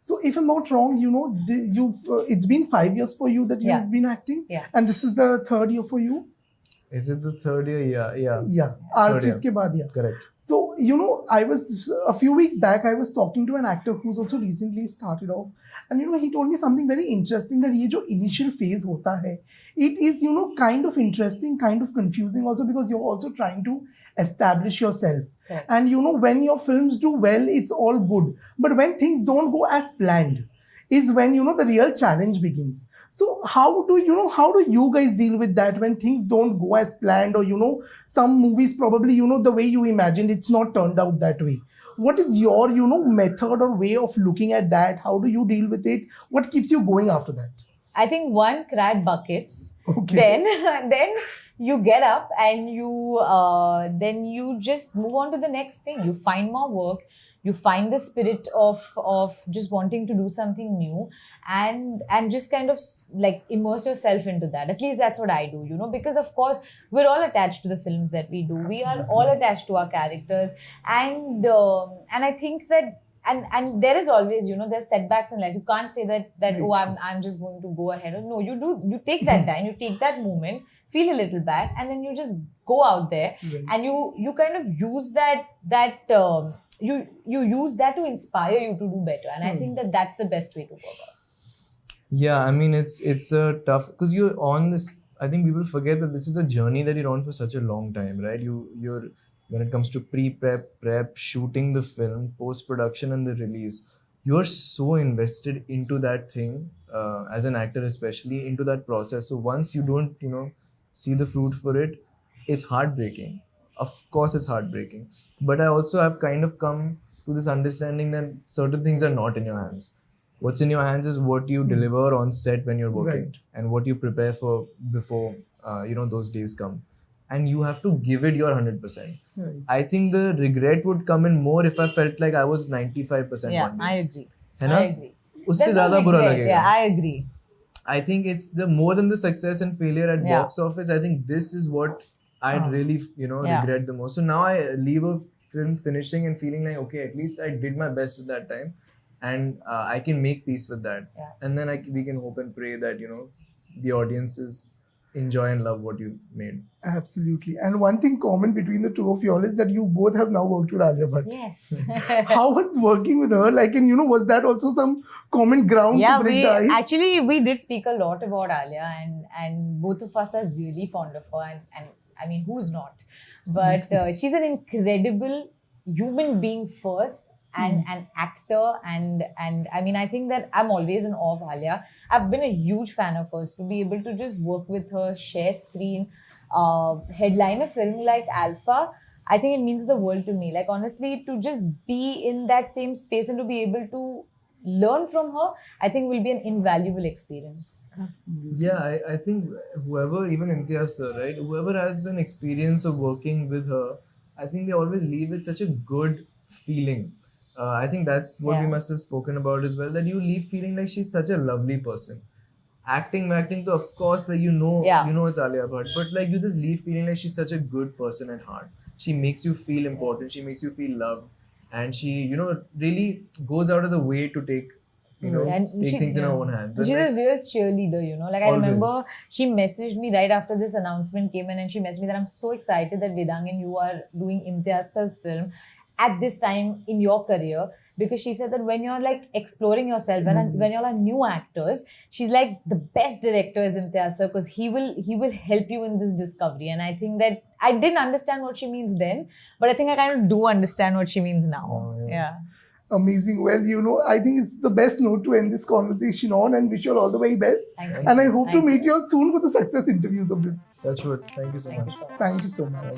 So if I'm not wrong, it's been 5 years for you that you've been acting, and this is the third year for you. Is it the third year? Yeah. Archie's ke baad, Correct. So, I was, a few weeks back, I was talking to an actor who's also recently started off. And, he told me something very interesting, that ye jo initial phase hota hai, it is, kind of interesting, kind of confusing also, because you're also trying to establish yourself. Right. And, when your films do well, it's all good. But when things don't go as planned, is when, the real challenge begins. So how do you guys deal with that when things don't go as planned, or, some movies probably, the way you imagined, it's not turned out that way. What is your, method or way of looking at that? How do you deal with it? What keeps you going after that? I think one, cry buckets. Okay. Then you get up and then you just move on to the next thing. You find more work. You find the spirit of just wanting to do something new, and just kind of like immerse yourself into that. At least that's what I do, because of course we're all attached to the films that we do. Absolutely. We are all attached to our characters, and I think that and there is always, there's setbacks in life. You can't say that I'm just going to go ahead. No, you take that time, you take that moment, feel a little bad, and then you just go out there, right. and you kind of use that you use that to inspire you to do better, and I think that's the best way to go about it. Yeah, I mean it's a tough, because you're on this. I think people forget that this is a journey that you're on for such a long time, right? You're when it comes to prep, shooting the film, post-production and the release, you're so invested into that thing, as an actor especially, into that process. So once you don't, see the fruit for it, it's heartbreaking. Of course it's heartbreaking. But I also have kind of come to this understanding that certain things are not in your hands. What's in your hands is what you deliver on set when you're working, right. and what you prepare for before, those days come. And you have to give it your 100%. Right. I think the regret would come in more if I felt like I was 95% Yeah, one day. I agree. है ना? I agree. उससे There's no ज़्यादा बुरा regret. लगेगा. Yeah, I agree. I think it's the more than the success and failure at box office. I think this is what I'd really, regret the most. So now I leave a film finishing and feeling like, okay, at least I did my best at that time, and I can make peace with that. Yeah. And then we can hope and pray that, the audiences enjoy and love what you've made. Absolutely. And one thing common between the two of y'all is that you both have now worked with Alia Bhatt. Yes. How was working with her? Like, and was that also some common ground to break the ice? Actually, we did speak a lot about Alia, and both of us are really fond of her, and I mean, who's not? But she's an incredible human being first, and an actor, and I mean, I think that I'm always in awe of Alia. I've been a huge fan of hers. To be able to just work with her, share screen, headline a film like Alpha, I think it means the world to me. Like, honestly, to just be in that same space and to be able to learn from her, I think will be an invaluable experience. Absolutely. Yeah, I think whoever, even Imtiaz sir, right? Whoever has an experience of working with her, I think they always leave with such a good feeling. I think that's what we must have spoken about as well, that you leave feeling like she's such a lovely person. Acting, so of course, like, it's Alia Bhatt, but like you just leave feeling like she's such a good person at heart. She makes you feel important, she makes you feel loved, and she, really goes out of the way to take, take things in her own hands. She's a real cheerleader, Like, I Always. remember she messaged me right after this announcement came in, and she messaged me that I'm so excited that Vedang and you are doing Imtiaz sir's film at this time in your career, because she said that when you're like exploring yourself, when you're like new actors, she's like, the best director is Imtiaz sir, because he will help you in this discovery. And I think that I didn't understand what she means then, but I think I kind of do understand what she means now. Oh, yeah. Amazing. Well, I think it's the best note to end this conversation on, and wish you all the very best. Thank you. And I hope to meet you all soon for the success interviews of this. That's what. Thank you so much. Thank you so much.